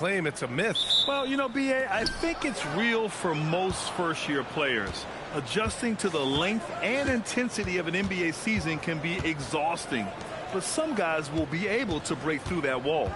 claim it's a myth. Well, you know, B.A., I think it's real for most first-year players. Adjusting to the length and intensity of an NBA season can be exhausting, but some guys will be able to break through that wall.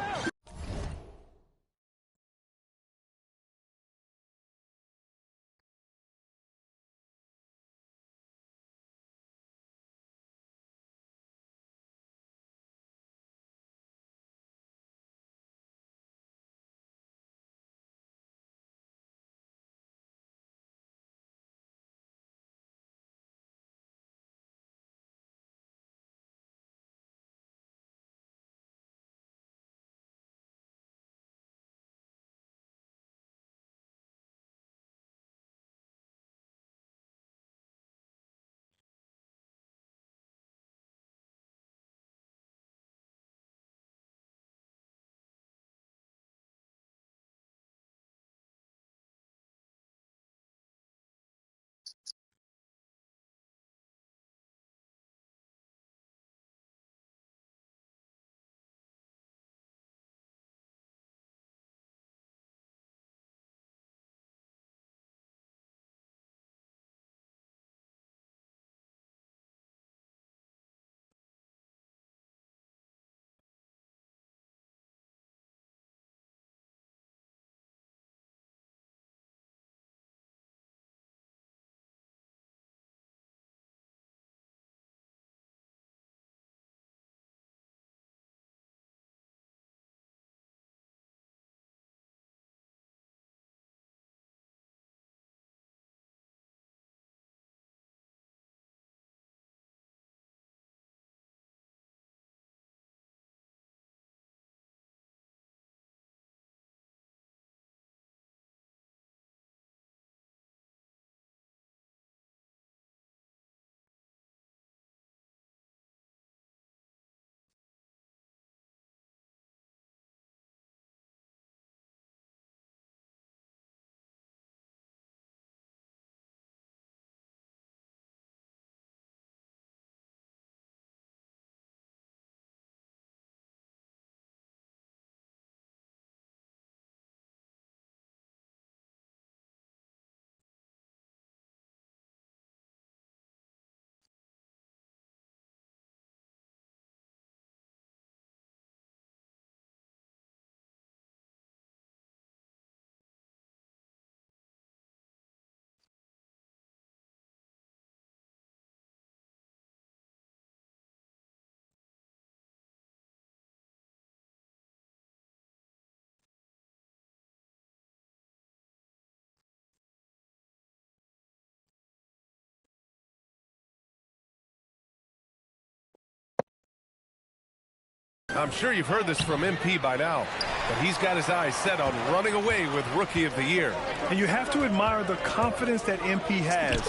I'm sure you've heard this from MP by now, but he's got his eyes set on running away with Rookie of the Year. And you have to admire the confidence that MP has.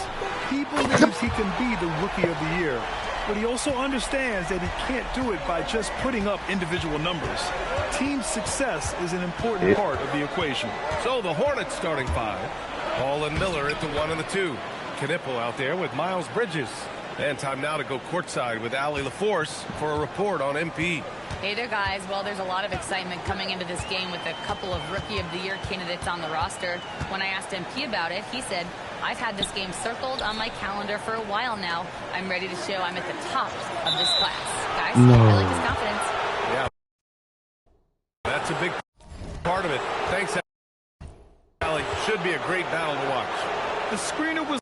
He believes he can be the Rookie of the Year, but he also understands that he can't do it by just putting up individual numbers. Team success is an important part of the equation. So the Hornets starting five. Hall and Miller at the 1 and the 2. Knipple out there with Miles Bridges. And time now to go courtside with Allie LaForce for a report on MP. Hey there, guys. Well, there's a lot of excitement coming into this game with a couple of Rookie of the Year candidates on the roster. When I asked MP about it, he said, I've had this game circled on my calendar for a while now. I'm ready to show I'm at the top of this class. Guys, I like his confidence. Yeah, that's a big part of it. Thanks, Allie. Should be a great battle to watch. The screener was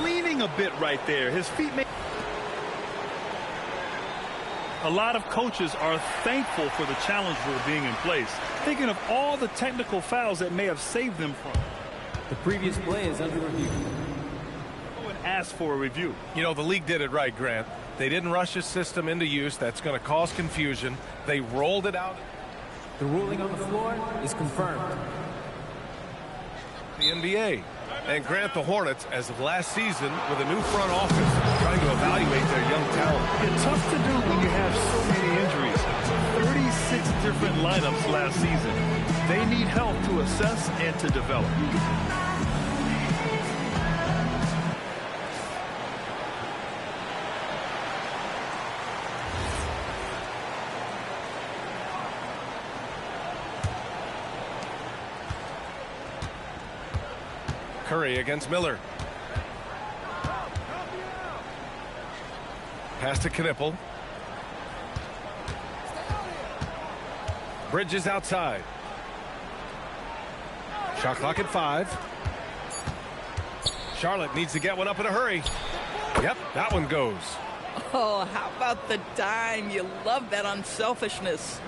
leaning a bit right there. His feet may... A lot of coaches are thankful for the challenge rule being in place, thinking of all the technical fouls that may have saved them from. The previous play is under review. Go and ask for a review. You know, the league did it right, Grant. They didn't rush a system into use. That's going to cause confusion. They rolled it out. The ruling on the floor is confirmed. The NBA. And Grant, the Hornets, as of last season, with a new front office, trying to evaluate their young talent. It's tough to do when you have so many injuries. 36 different lineups last season. They need help to assess and to develop. Curry against Miller. Pass to Knipple. Bridges outside. Shot clock at 5. Charlotte needs to get one up in a hurry. Yep, that one goes. Oh, how about the dime? You love that unselfishness.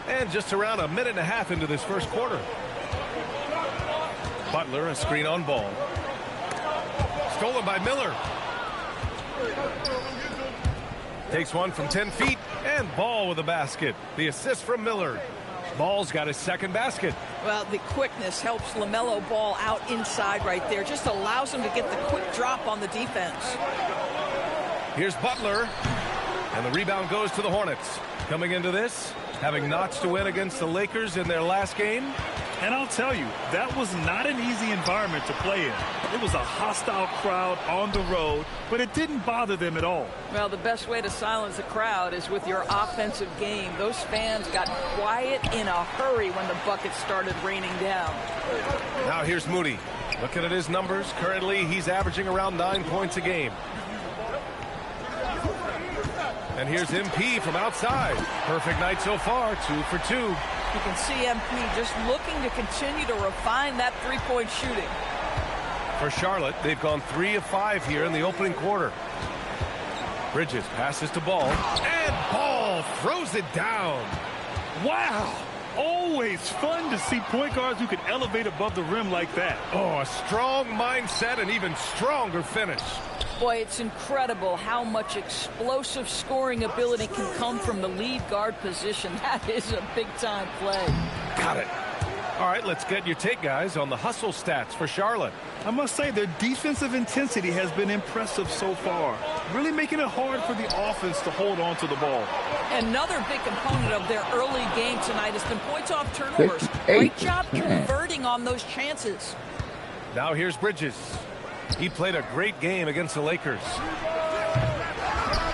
And just around a minute and a half into this first quarter. Butler, a screen on ball. Stolen by Miller. Takes one from 10 feet, and Ball with a basket. The assist from Miller. Ball's got his second basket. Well, the quickness helps LaMelo Ball out inside right there. Just allows him to get the quick drop on the defense. Here's Butler, and the rebound goes to the Hornets. Coming into this, having notched a win against the Lakers in their last game. And I'll tell you, that was not an easy environment to play in. It was a hostile crowd on the road, but it didn't bother them at all. Well, the best way to silence a crowd is with your offensive game. Those fans got quiet in a hurry when the buckets started raining down. Now here's Moody. Looking at his numbers, currently he's averaging around 9 points a game. And here's MP from outside. Perfect night so far, 2 for 2. You can see MP just looking to continue to refine that three-point shooting. For Charlotte, they've gone 3 of 5 here in the opening quarter. Bridges passes to Ball, and Ball throws it down. Wow! Always fun to see point guards who can elevate above the rim like that. Oh, a strong mindset and even stronger finish. Boy, it's incredible how much explosive scoring ability can come from the lead guard position. That is a big-time play. Got it. All right, let's get your take, guys, on the hustle stats for Charlotte. I must say, their defensive intensity has been impressive so far, really making it hard for the offense to hold on to the ball. Another big component of their early game tonight has been points off turnovers. Great job converting on those chances. Now here's Bridges. He played a great game against the Lakers.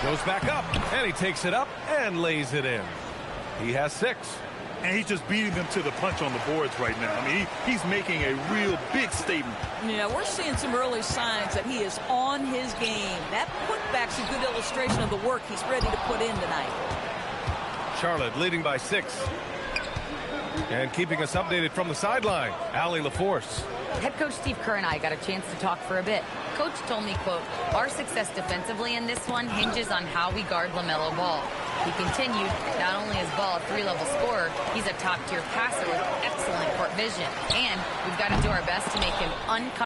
Goes back up, and he takes it up and lays it in. He has 6. And he's just beating them to the punch on the boards right now. I mean, he's making a real big statement. Yeah, we're seeing some early signs that he is on his game. That putback's a good illustration of the work he's ready to put in tonight. Charlotte leading by 6. And keeping us updated from the sideline, Allie LaForce. Head coach Steve Kerr and I got a chance to talk for a bit. Coach told me, quote, "Our success defensively in this one hinges on how we guard LaMelo Ball." He continued, not only is Ball a 3-level scorer, he's a top-tier passer with excellent court vision. And we've got to do our best to make him uncomfortable.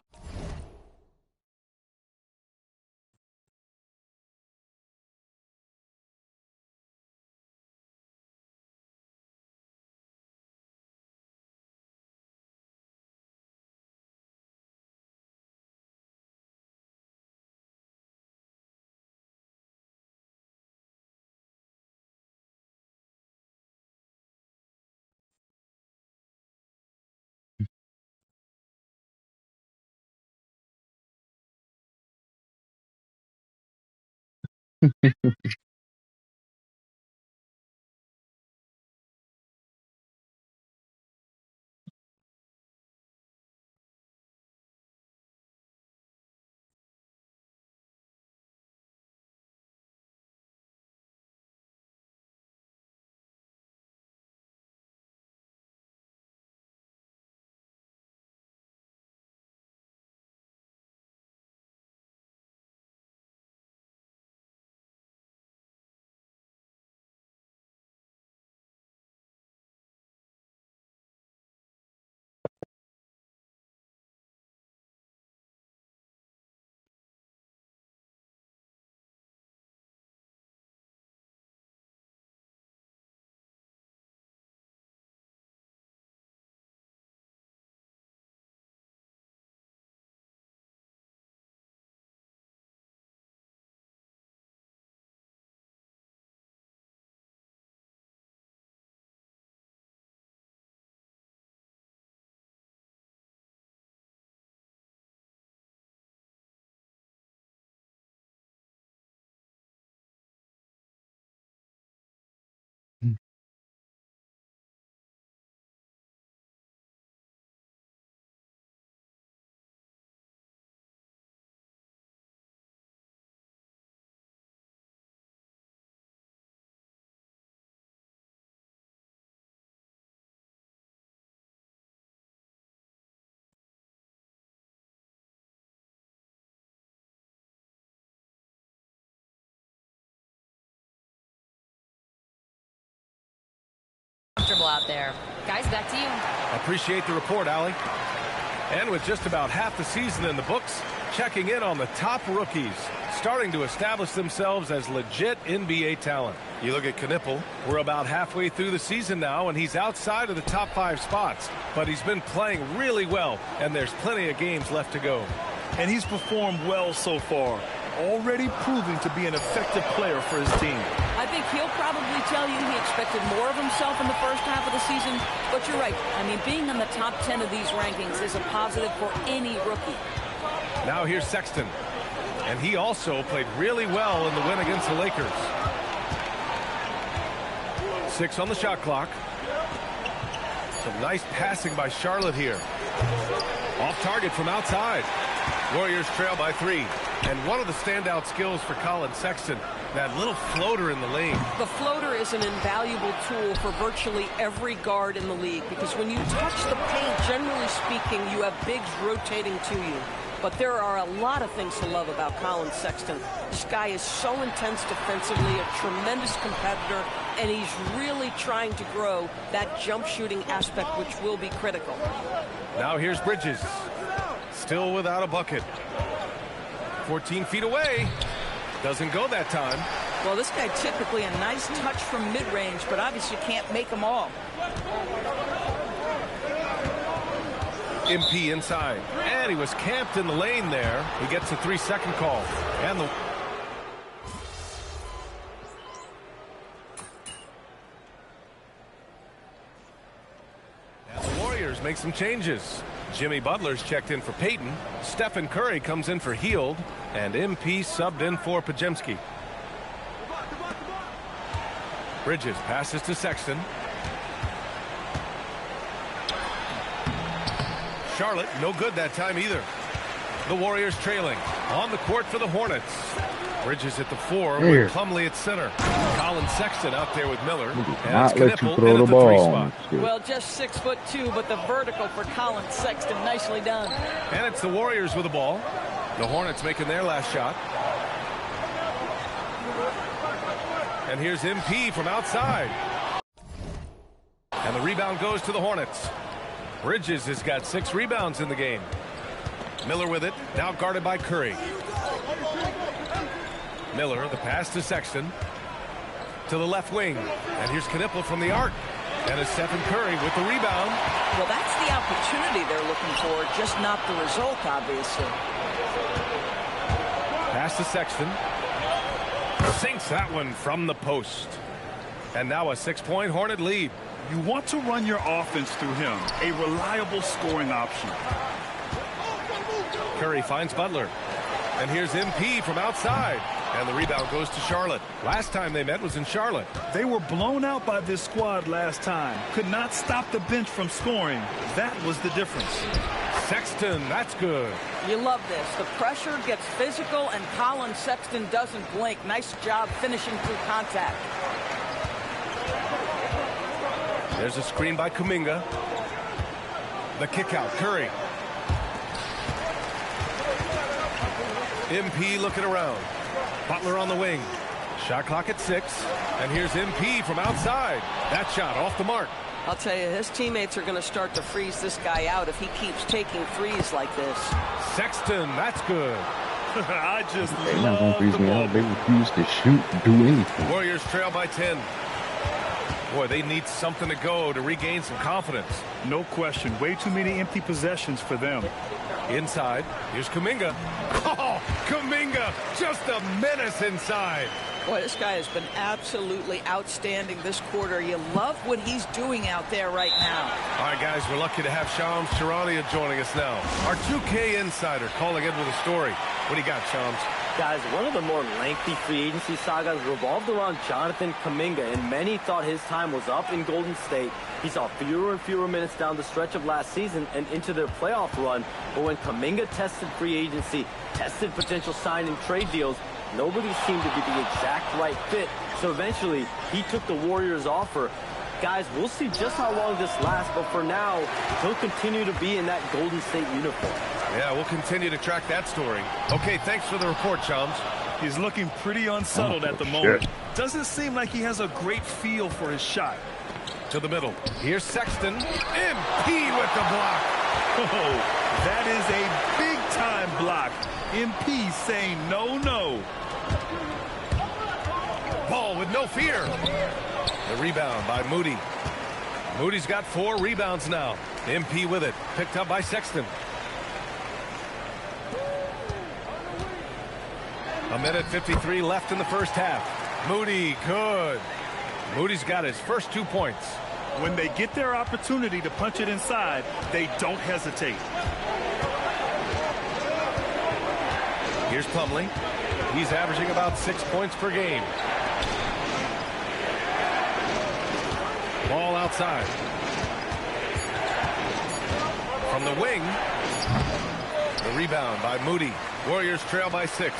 comfortable out there. Guys, back to you. Appreciate the report, Allie. And with just about half the season in the books, checking in on the top rookies, starting to establish themselves as legit NBA talent. You look at Knippel, we're about halfway through the season now, and he's outside of the top 5 spots. But he's been playing really well, and there's plenty of games left to go. And he's performed well so far, already proving to be an effective player for his team. I think he'll probably tell you he expected more of himself in the first half of the season, but you're right. I mean, being in the top 10 of these rankings is a positive for any rookie. Now here's Sexton, and he also played really well in the win against the Lakers. 6 on the shot clock. Some nice passing by Charlotte here. Off target from outside. Warriors trail by 3. And one of the standout skills for Colin Sexton, that little floater in the lane. The floater is an invaluable tool for virtually every guard in the league, because when you touch the paint, generally speaking, you have bigs rotating to you. But there are a lot of things to love about Colin Sexton. This guy is so intense defensively, a tremendous competitor, and he's really trying to grow that jump shooting aspect, which will be critical. Now here's Bridges. Still without a bucket. 14 feet away. Doesn't go that time. Well, this guy typically a nice touch from mid-range, but obviously can't make them all. MP inside. And he was camped in the lane there. He gets a 3-second call. And the Warriors make some changes. Jimmy Butler's checked in for Payton. Stephen Curry comes in for Hield. And MP subbed in for Podziemski. Bridges passes to Sexton. Charlotte, no good that time either. The Warriors trailing. On the court for the Hornets. Bridges at the 4 with Plumlee at center. Colin Sexton out there with Miller. And it's Knippel in at the 3 spot. Well, just 6'2", but the vertical for Colin Sexton, nicely done. And it's the Warriors with the ball. The Hornets making their last shot. And here's MP from outside. And the rebound goes to the Hornets. Bridges has got 6 rebounds in the game. Miller with it, now guarded by Curry. Miller, the pass to Sexton. To the left wing. And here's Knippel from the arc. And it's Stephen Curry with the rebound. Well, that's the opportunity they're looking for, just not the result, obviously. Pass to Sexton. Sinks that one from the post. And now a 6-point Hornet lead. You want to run your offense through him, a reliable scoring option. Curry finds Butler. And here's MP from outside. And the rebound goes to Charlotte. Last time they met was in Charlotte. They were blown out by this squad last time. Could not stop the bench from scoring. That was the difference. Sexton, that's good. You love this. The pressure gets physical, and Colin Sexton doesn't blink. Nice job finishing through contact. There's a screen by Kuminga. The kick out, Curry. MP looking around. Butler on the wing. Shot clock at 6. And here's MP from outside. That shot off the mark. I'll tell you, his teammates are going to start to freeze this guy out if he keeps taking threes like this. Sexton, that's good. I just They're not going to freeze me out. They refuse to shoot, do anything. Warriors trail by 10. Boy, they need something to go to regain some confidence. No question. Way too many empty possessions for them. Inside, here's Kuminga. Oh, Kuminga, just a menace inside. Boy, this guy has been absolutely outstanding this quarter. You love what he's doing out there right now. All right, guys, we're lucky to have Shams Charania joining us now. Our 2K insider calling in with a story. What do you got, Shams? Guys, one of the more lengthy free agency sagas revolved around Jonathan Kuminga, and many thought his time was up in Golden State. He saw fewer and fewer minutes down the stretch of last season and into their playoff run. But when Kuminga tested free agency, tested potential sign and trade deals, nobody seemed to be the exact right fit. So eventually, he took the Warriors' offer. Guys, we'll see just how long this lasts, but for now, he'll continue to be in that Golden State uniform. Yeah, we'll continue to track that story. Okay, thanks for the report, Shams. He's looking pretty unsettled at the moment. Doesn't seem like he has a great feel for his shot. To the middle. Here's Sexton. MP with the block. Oh, that is a big-time block. MP saying no, no. Ball with no fear. The rebound by Moody. Moody's got 4 rebounds now. MP with it. Picked up by Sexton. A minute 53 left in the first half. Moody, good. Moody's got his first 2 points. When they get their opportunity to punch it inside, they don't hesitate. Here's Plumlee. He's averaging about 6 points per game. Ball outside. From the wing. The rebound by Moody. Warriors trail by 6.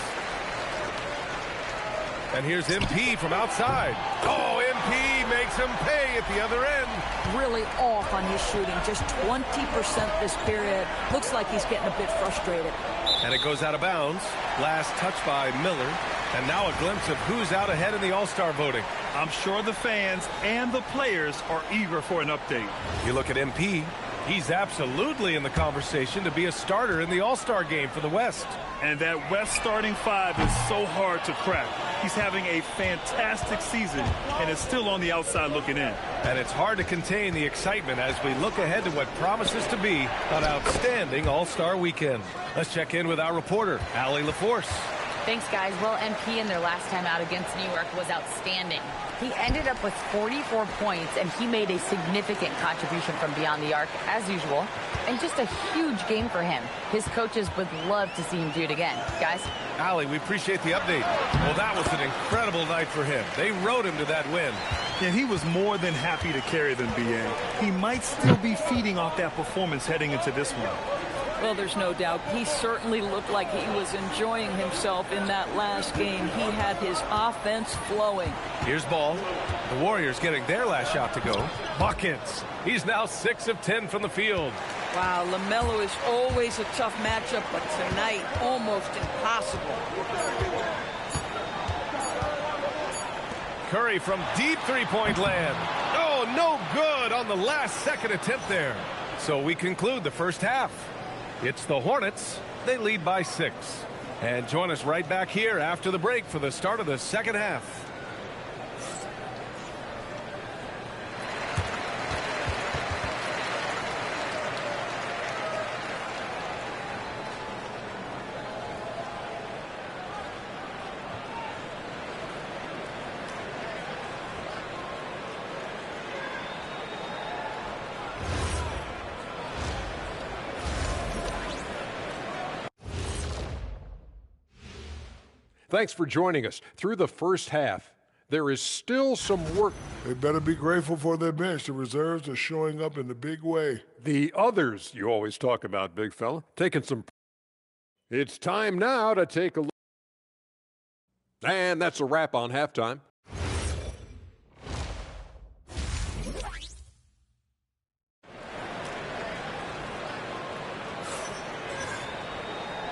And here's MP from outside. Oh, MP makes him pay at the other end. Really off on his shooting. Just 20% this period. Looks like he's getting a bit frustrated. And it goes out of bounds. Last touch by Miller. And now a glimpse of who's out ahead in the All-Star voting. I'm sure the fans and the players are eager for an update. You look at MP. He's absolutely in the conversation to be a starter in the All-Star game for the West. And that West starting 5 is so hard to crack. He's having a fantastic season and is still on the outside looking in. And it's hard to contain the excitement as we look ahead to what promises to be an outstanding All-Star weekend. Let's check in with our reporter, Allie LaForce. Thanks, guys. Well, MP in their last time out against New York was outstanding. He ended up with 44 points, and he made a significant contribution from beyond the arc, as usual. And just a huge game for him. His coaches would love to see him do it again. Guys? Allie, we appreciate the update. Well, that was an incredible night for him. They rode him to that win. And he was more than happy to carry them, BA. He might still be feeding off that performance heading into this one. Well, there's no doubt. He certainly looked like he was enjoying himself in that last game. He had his offense flowing. Here's Ball. The Warriors getting their last shot to go. Buckets. He's now 6 of 10 from the field. Wow, LaMelo is always a tough matchup, but tonight almost impossible. Curry from deep three-point land. Oh, no good on the last second attempt there. So we conclude the first half. It's the Hornets. They lead by 6. And join us right back here after the break for the start of the second half. Thanks for joining us. Through the first half, there is still some work. They better be grateful for their bench. The reserves are showing up in a big way. The others you always talk about, big fella, taking some. It's time now to take a look. And that's a wrap on halftime.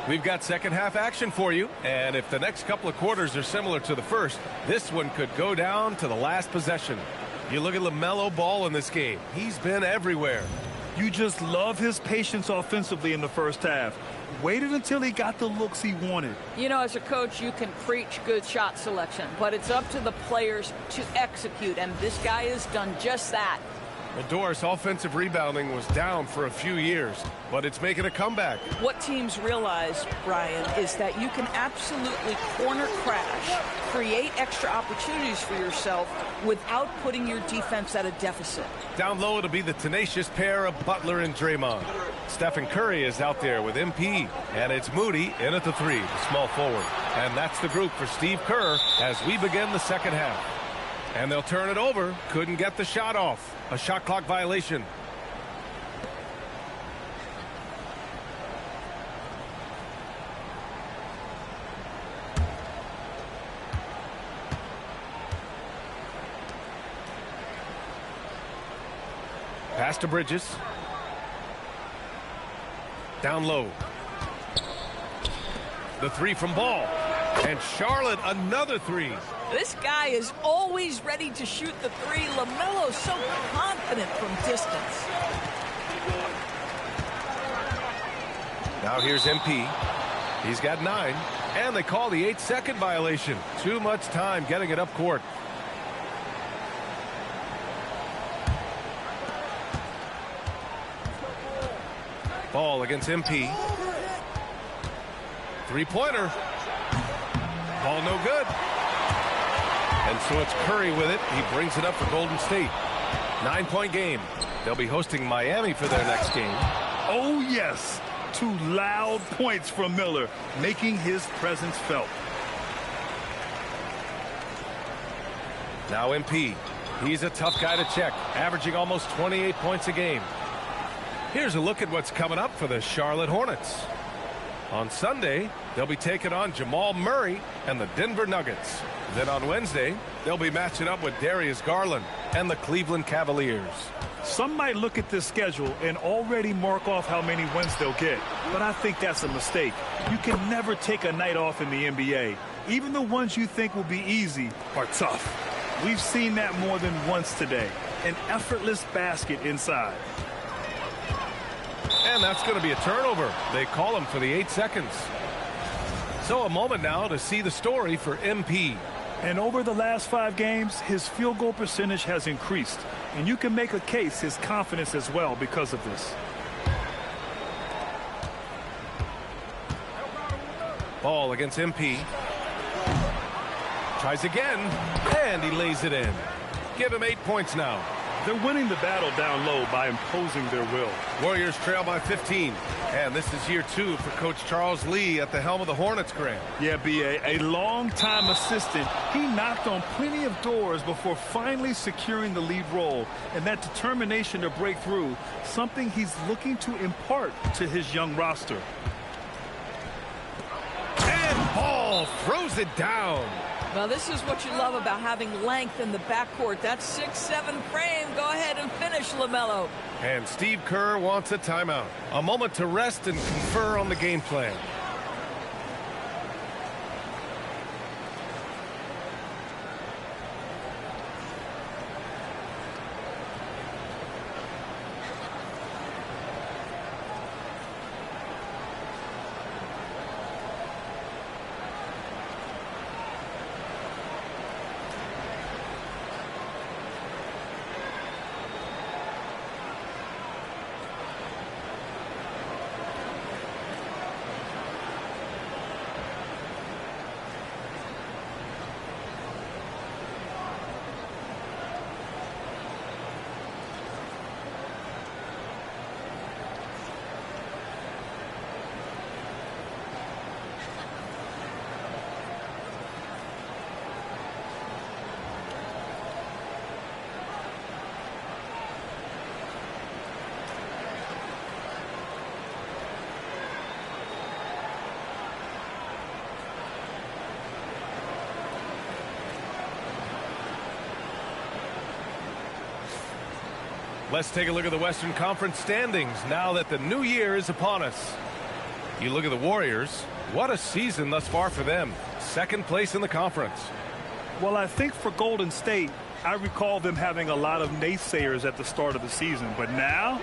We've got second half action for you, and if the next couple of quarters are similar to the first, this one could go down to the last possession. You look at LaMelo Ball in this game. He's been everywhere. You just love his patience offensively in the first half. Waited until he got the looks he wanted. You know, as a coach, you can preach good shot selection, but it's up to the players to execute, and this guy has done just that. Well, Doris, offensive rebounding was down for a few years, but it's making a comeback. What teams realize, Brian, is that you can absolutely corner crash, create extra opportunities for yourself without putting your defense at a deficit. Down low, it'll be the tenacious pair of Butler and Draymond. Stephen Curry is out there with MP, and it's Moody in at the 3, the small forward. And that's the group for Steve Kerr as we begin the second half. And they'll turn it over. Couldn't get the shot off. A shot clock violation. Pass to Bridges. Down low. The 3 from Ball. And Charlotte, another three. This guy is always ready to shoot the three. LaMelo's so confident from distance. Now here's MP. He's got 9. And they call the 8-second violation. Too much time getting it up court. Ball against MP. Three-pointer. Ball no good. And so it's Curry with it. He brings it up for Golden State. 9-point game. They'll be hosting Miami for their next game. Oh, yes. 2 loud points from Miller, making his presence felt. Now MP. He's a tough guy to check, averaging almost 28 points a game. Here's a look at what's coming up for the Charlotte Hornets. On Sunday, they'll be taking on Jamal Murray and the Denver Nuggets. Then on Wednesday, they'll be matching up with Darius Garland and the Cleveland Cavaliers. Some might look at this schedule and already mark off how many wins they'll get, but I think that's a mistake. You can never take a night off in the NBA. Even the ones you think will be easy are tough. We've seen that more than once today. An effortless basket inside. And that's going to be a turnover. They call him for the 8 seconds. So a moment now to see the story for MP. And over the last 5 games, his field goal percentage has increased. And you can make a case his confidence as well because of this. Ball against MP. Tries again, and he lays it in. Give him 8 points now. They're winning the battle down low by imposing their will. Warriors trail by 15. And this is year 2 for Coach Charles Lee at the helm of the Hornets, Graham. Yeah, B.A., a long-time assistant. He knocked on plenty of doors before finally securing the lead role. And that determination to break through, something he's looking to impart to his young roster. And Ball throws it down. Now, this is what you love about having length in the backcourt. That 6'7" frame. Go ahead and finish, LaMelo. And Steve Kerr wants a timeout. A moment to rest and confer on the game plan. Let's take a look at the Western Conference standings now that the new year is upon us. You look at the Warriors. What a season thus far for them. 2nd place in the conference. Well, I think for Golden State, I recall them having a lot of naysayers at the start of the season. But now,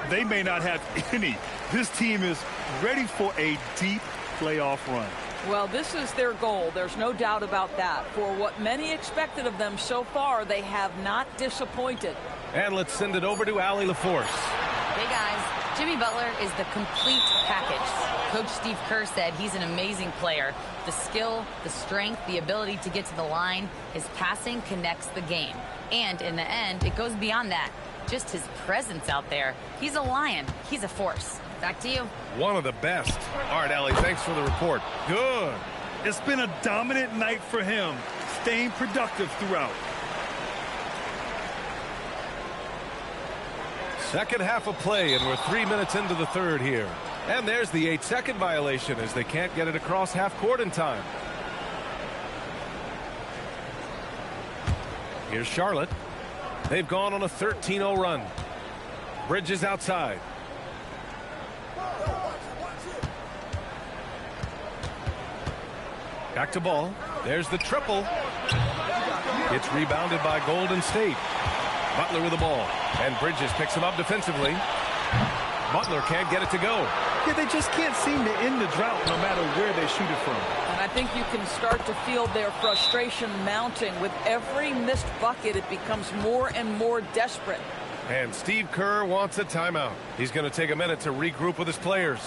they may not have any. This team is ready for a deep playoff run. Well, this is their goal. There's no doubt about that. For what many expected of them so far, they have not disappointed. And let's send it over to Allie LaForce. Hey, guys. Jimmy Butler is the complete package. Coach Steve Kerr said he's an amazing player. The skill, the strength, the ability to get to the line, his passing connects the game. And in the end, it goes beyond that. Just his presence out there. He's a lion. He's a force. Back to you. One of the best. All right, Allie, thanks for the report. Good. It's been a dominant night for him, staying productive throughout. Second half of play, and we're 3 minutes into the third here. And there's the 8-second violation as they can't get it across half court in time. Here's Charlotte. They've gone on a 13-0 run. Bridges outside. Back to ball. There's the triple. It's rebounded by Golden State. Butler with the ball. And Bridges picks him up defensively. Butler can't get it to go. Yeah, they just can't seem to end the drought no matter where they shoot it from. And I think you can start to feel their frustration mounting. With every missed bucket, it becomes more and more desperate. And Steve Kerr wants a timeout. He's going to take a minute to regroup with his players.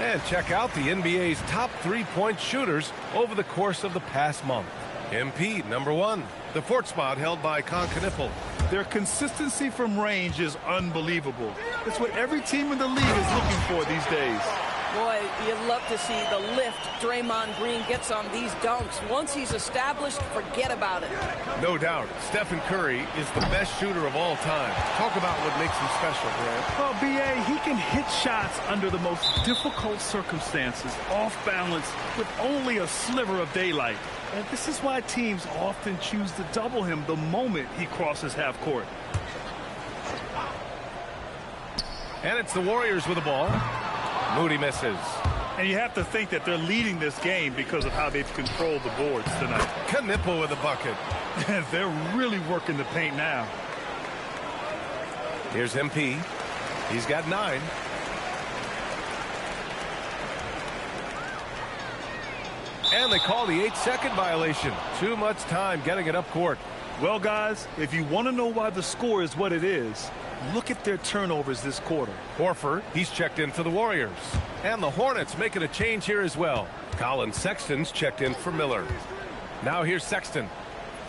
And check out the NBA's top three-point shooters over the course of the past month. MP, number 1. The fourth spot held by Knipple. Their consistency from range is unbelievable. It's what every team in the league is looking for these days. Boy, you'd love to see the lift Draymond Green gets on these dunks. Once he's established, forget about it. No doubt, Stephen Curry is the best shooter of all time. Talk about what makes him special, Grant. Well, B.A., he can hit shots under the most difficult circumstances, off balance, with only a sliver of daylight. And this is why teams often choose to double him the moment he crosses half court. And it's the Warriors with the ball. Moody misses. And you have to think that they're leading this game because of how they've controlled the boards tonight. Knipple with a bucket. They're really working the paint now. Here's MP. He's got 9. And they call the 8-second violation. Too much time getting it up court. Well, guys, if you want to know why the score is what it is, look at their turnovers this quarter. Horford, he's checked in for the Warriors. And the Hornets making a change here as well. Colin Sexton's checked in for Miller. Now here's Sexton.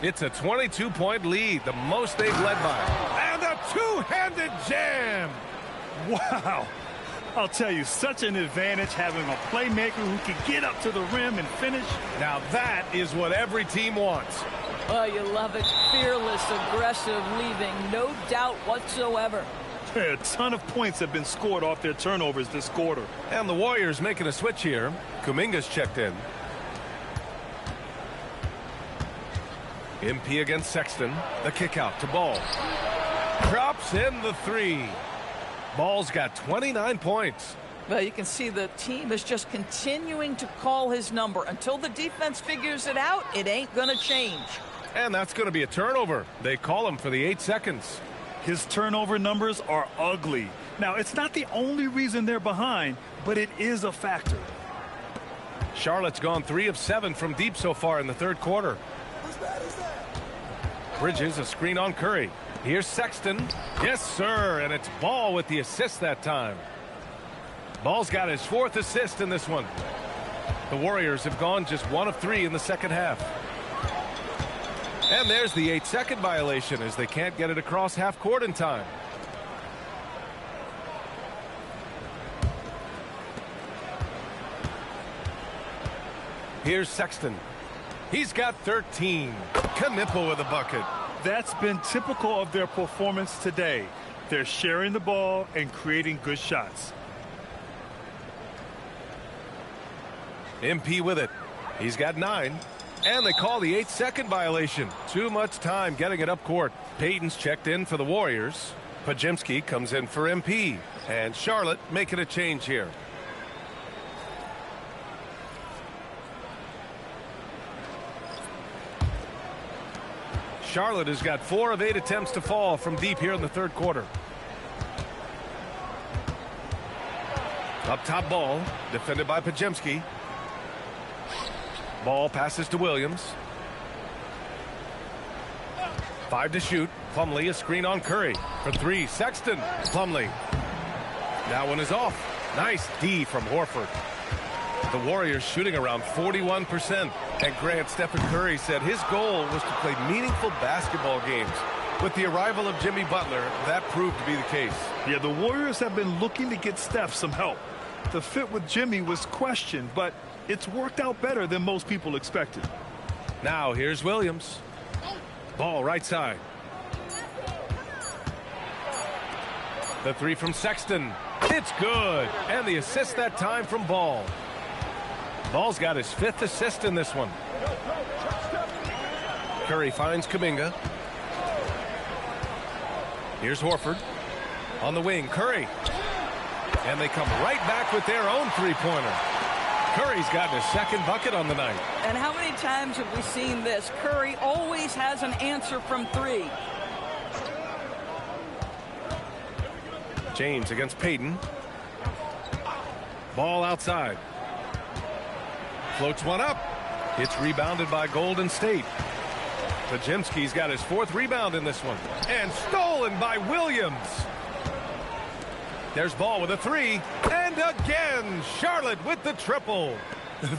It's a 22-point lead, the most they've led by. And a two-handed jam. Wow. I'll tell you, such an advantage having a playmaker who can get up to the rim and finish. Now that is what every team wants. Oh, you love it. Fearless, aggressive, leaving no doubt whatsoever. A ton of points have been scored off their turnovers this quarter. And the Warriors making a switch here. Kuminga's checked in. MP against Sexton. The kick out to Ball. Drops in the 3. Ball's got 29 points. Well, you can see the team is just continuing to call his number. Until the defense figures it out, it ain't going to change. And that's going to be a turnover. They call him for the 8 seconds. His turnover numbers are ugly. Now, it's not the only reason they're behind, but it is a factor. Charlotte's gone 3 of 7 from deep so far in the third quarter. Bridges, a screen on Curry. Here's Sexton. Yes, sir. And it's Ball with the assist that time. Ball's got his 4th assist in this one. The Warriors have gone just 1 of 3 in the second half. And there's the 8-second violation as they can't get it across half court in time. Here's Sexton. He's got 13. Knipple with a bucket. That's been typical of their performance today. They're sharing the ball and creating good shots. MP with it. He's got 9. And they call the 8-second violation. Too much time getting it up court. Payton's checked in for the Warriors. Pajemski comes in for MP. And Charlotte making a change here. Charlotte has got 4 of 8 attempts to fall from deep here in the third quarter. Up top ball, defended by Pajemski. Ball passes to Williams. 5 to shoot. Plumlee, a screen on Curry. For 3, Sexton. Plumlee. That one is off. Nice D from Horford. The Warriors shooting around 41%. And Grant, Stephen Curry said his goal was to play meaningful basketball games. With the arrival of Jimmy Butler, that proved to be the case. Yeah, the Warriors have been looking to get Steph some help. The fit with Jimmy was questioned, but it's worked out better than most people expected. Now here's Williams. Ball right side. The 3 from Sexton. It's good. And the assist that time from Ball. Ball's got his 5th assist in this one. Curry finds Kuminga. Here's Horford. On the wing, Curry. And they come right back with their own three-pointer. Curry's gotten his 2nd bucket on the night. And how many times have we seen this? Curry always has an answer from 3. James against Payton. Ball outside. Floats one up. It's rebounded by Golden State. Pajemski's got his 4th rebound in this one. And stolen by Williams. There's Ball with a 3. And again, Charlotte with the triple.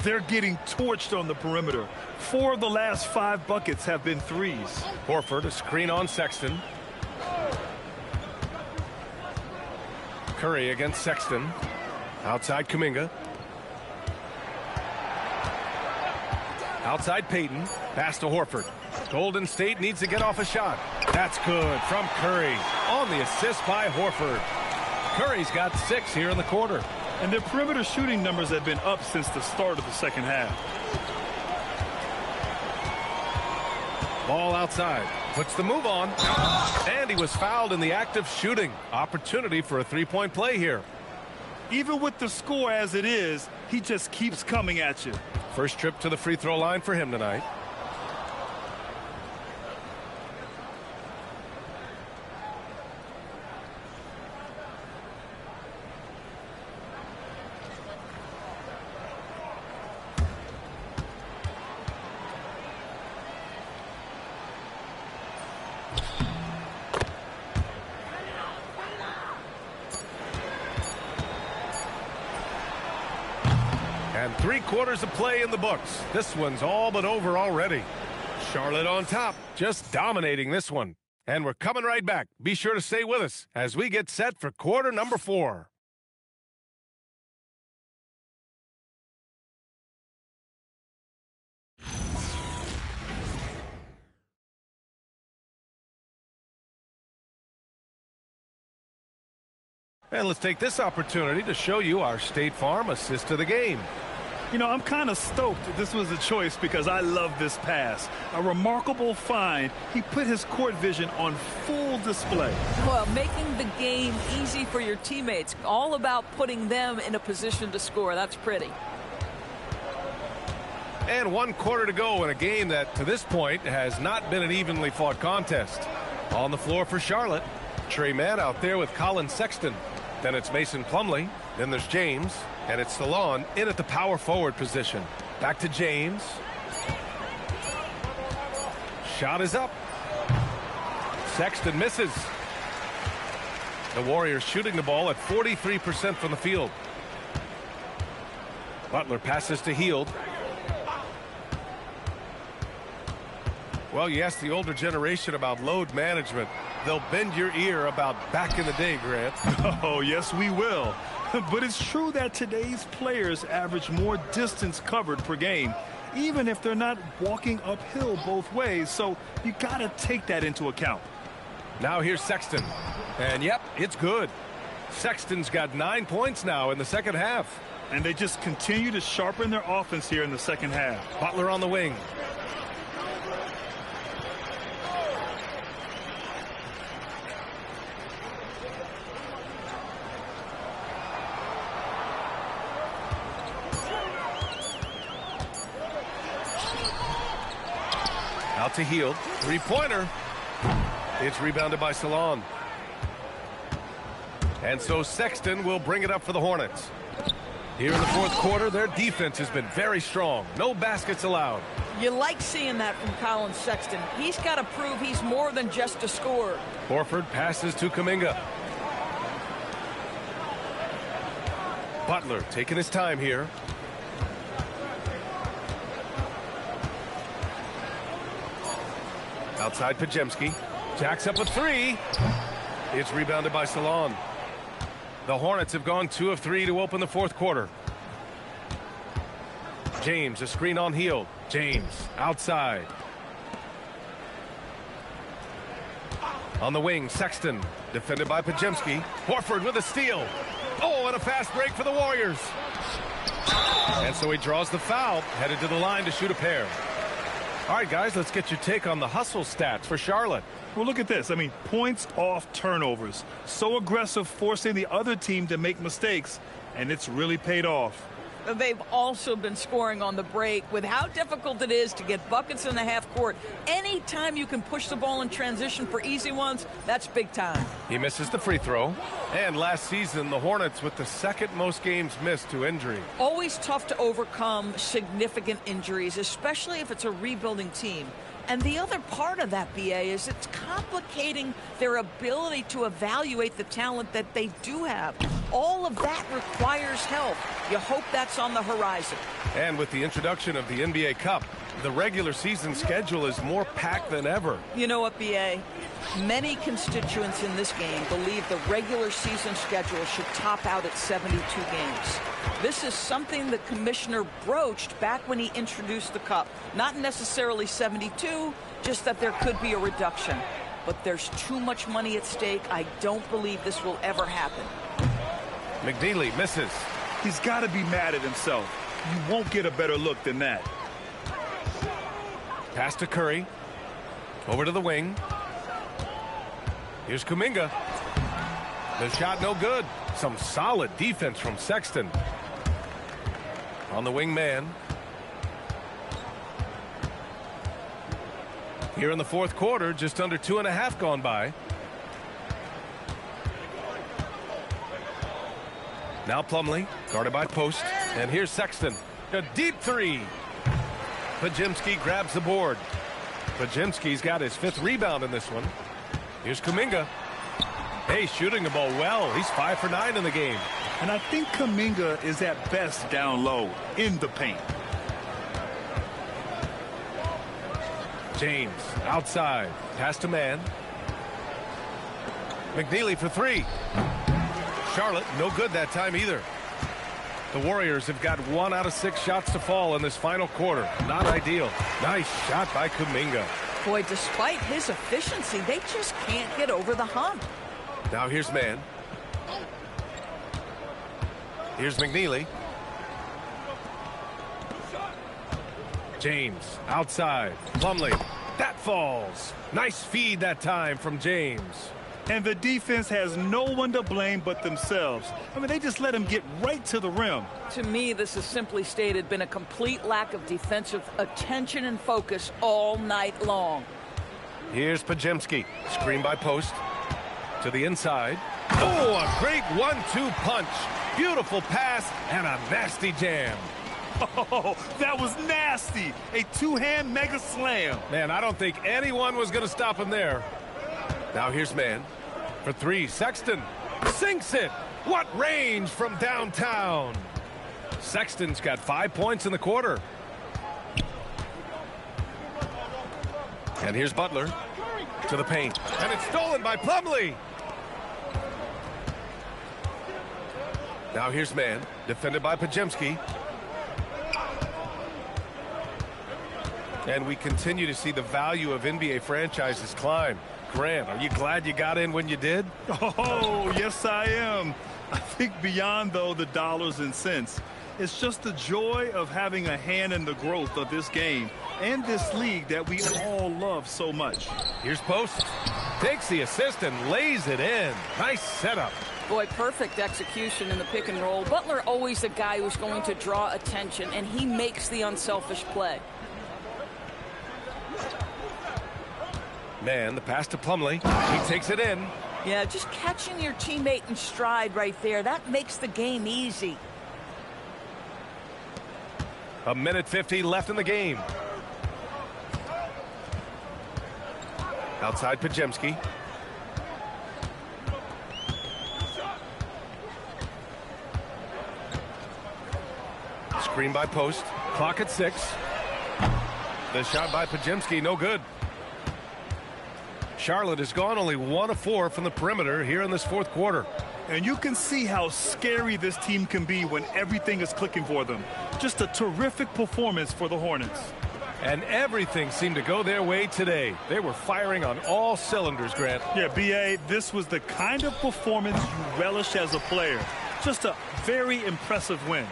They're getting torched on the perimeter. 4 of the last 5 buckets have been threes. Horford, a screen on Sexton. Curry against Sexton. Outside Kuminga. Outside Payton. Pass to Horford. Golden State needs to get off a shot. That's good from Curry. On the assist by Horford. Curry's got 6 here in the quarter. And their perimeter shooting numbers have been up since the start of the second half. Ball outside. Puts the move on. And he was fouled in the act of shooting. Opportunity for a 3-point play here. Even with the score as it is, he just keeps coming at you. First trip to the free throw line for him tonight. And 3 quarters of play in the books. This one's all but over already. Charlotte on top, just dominating this one. And we're coming right back. Be sure to stay with us as we get set for quarter number 4. And let's take this opportunity to show you our State Farm assist of the game. You know, I'm kind of stoked that this was a choice because I love this pass. A remarkable find. He put his court vision on full display. Well, making the game easy for your teammates. All about putting them in a position to score. That's pretty. And 1 quarter to go in a game that, to this point, has not been an evenly fought contest. On the floor for Charlotte, Trey Mann out there with Colin Sexton. Then it's Mason Plumlee. Then there's James. And it's Salon in at the power forward position. Back to James. Shot is up. Sexton misses. The Warriors shooting the ball at 43% from the field. Butler passes to Hield. Well, you ask the older generation about load management. They'll bend your ear about back in the day, Grant. Oh, yes, we will. But it's true that today's players average more distance covered per game, even if they're not walking uphill both ways. So you got to take that into account. Now here's Sexton. And, yep, it's good. Sexton's got 9 points now in the second half. And they just continue to sharpen their offense here in the second half. Butler on the wing. Out to Hield. Three-pointer. It's rebounded by Salon. And so Sexton will bring it up for the Hornets. Here in the fourth quarter, their defense has been very strong. No baskets allowed. You like seeing that from Colin Sexton. He's got to prove he's more than just a scorer. Horford passes to Kuminga. Butler taking his time here. Outside Pajemski. Jacks up a three. It's rebounded by Salon. The Hornets have gone 2 of 3 to open the fourth quarter. James, a screen on Hield. James, outside. On the wing, Sexton, defended by Pajemski. Horford with a steal. Oh, and a fast break for the Warriors. And so he draws the foul, headed to the line to shoot a pair. All right, guys, let's get your take on the hustle stats for Charlotte. Well, look at this. I mean, points off turnovers. So aggressive, forcing the other team to make mistakes, and it's really paid off. They've also been scoring on the break. With how difficult it is to get buckets in the half court, anytime you can push the ball in transition for easy ones, that's big time. He misses the free throw. And last season, the Hornets with the second most games missed to injury. Always tough to overcome significant injuries, especially if it's a rebuilding team. And the other part of that, BA, is it's complicating their ability to evaluate the talent that they do have. All of that requires help. You hope that's on the horizon. And with the introduction of the NBA Cup, the regular season schedule is more packed than ever. You know what, BA? Many constituents in this game believe the regular season schedule should top out at 72 games. This is something the commissioner broached back when he introduced the Cup. Not necessarily 72, just that there could be a reduction. But there's too much money at stake. I don't believe this will ever happen. McNeely misses. He's got to be mad at himself. You won't get a better look than that. Pass to Curry. Over to the wing. Here's Kuminga. The shot no good. Some solid defense from Sexton. On the wing man. Here in the fourth quarter, just under 2.5 gone by. Now Plumlee, guarded by Post. And here's Sexton. A deep three. Pajemski grabs the board. Pajemski's got his 5th rebound in this one. Here's Kuminga. Hey, shooting the ball well. He's 5 for 9 in the game. And I think Kuminga is at best down low in the paint. James outside. Pass to man. McNeely for 3. Charlotte, no good that time either. The Warriors have got 1 out of 6 shots to fall in this final quarter. Not ideal. Nice shot by Kuminga. Boy, despite his efficiency, they just can't get over the hump. Now here's man. Here's McNeely. James outside. Plumlee. That falls. Nice feed that time from James. And the defense has no one to blame but themselves. I mean, they just let him get right to the rim. To me, this has simply stated been a complete lack of defensive attention and focus all night long. Here's Pajemski. Screen by Post. To the inside. Oh, a great 1-2 punch. Beautiful pass and a nasty jam. Oh, that was nasty. A 2-hand mega slam. Man, I don't think anyone was going to stop him there. Now here's man. For 3, Sexton sinks it. What range from downtown. Sexton's got 5 points in the quarter. And here's Butler to the paint. And it's stolen by Plumlee. Now here's man. Defended by Pajemski. And we continue to see the value of NBA franchises climb. Grant, are you glad you got in when you did? Oh, yes, I am. I think beyond, though, the dollars and cents, it's just the joy of having a hand in the growth of this game and this league that we all love so much. Here's Post. Takes the assist and lays it in. Nice setup. Boy, perfect execution in the pick and roll. Butler always a guy who's going to draw attention, and he makes the unselfish play. Man, the pass to Plumlee. He takes it in. Yeah, just catching your teammate in stride right there, that makes the game easy. A minute 50 left in the game. Outside Pajemski. Screen by Post. Clock at 6. The shot by Pajemski, no good. Charlotte has gone only 1 of 4 from the perimeter here in this fourth quarter. And you can see how scary this team can be when everything is clicking for them. Just a terrific performance for the Hornets. And everything seemed to go their way today. They were firing on all cylinders, Grant. Yeah, B.A., this was the kind of performance you relish as a player. Just a very impressive win.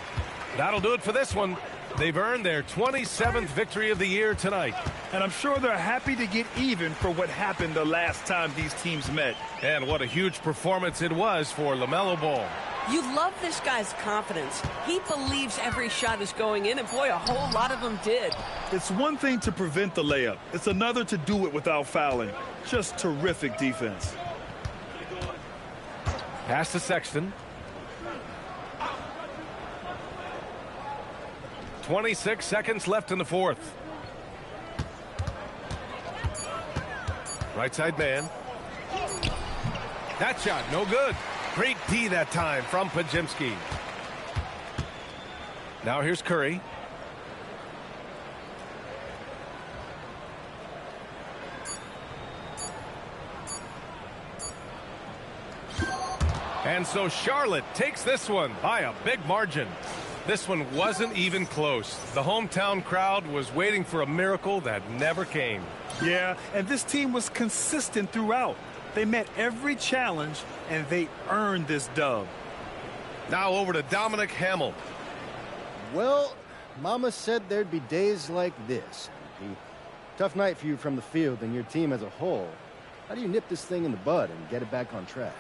That'll do it for this one. They've earned their 27th victory of the year tonight. And I'm sure they're happy to get even for what happened the last time these teams met. And what a huge performance it was for LaMelo Ball. You love this guy's confidence. He believes every shot is going in, and boy, a whole lot of them did. It's one thing to prevent the layup. It's another to do it without fouling. Just terrific defense. Pass to Sexton. 26 seconds left in the fourth. Right side man. That shot, no good. Great D that time from Pajemski. Now here's Curry. And so Charlotte takes this one by a big margin. This one wasn't even close. The hometown crowd was waiting for a miracle that never came. Yeah, and this team was consistent throughout. They met every challenge, and they earned this dub. Now over to Dominic Hamill. Well, Mama said there'd be days like this. MP. Tough night for you from the field and your team as a whole. How do you nip this thing in the bud and get it back on track?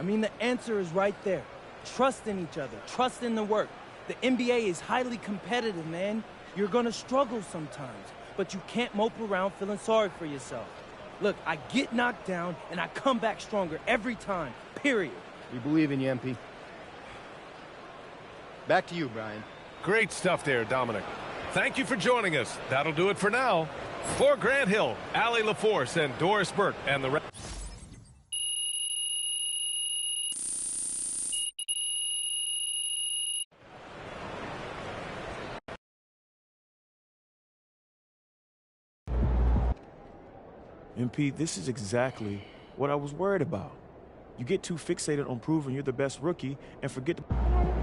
I mean, the answer is right there. Trust in each other. Trust in the work. The NBA is highly competitive, man. You're gonna struggle sometimes, but you can't mope around feeling sorry for yourself. Look, I get knocked down, and I come back stronger every time, period. We believe in you, MP. Back to you, Brian. Great stuff there, Dominic. Thank you for joining us. That'll do it for now. For Grant Hill, Allie LaForce, and Doris Burke, and the rest. MP, this is exactly what I was worried about. You get too fixated on proving you're the best rookie and forget to...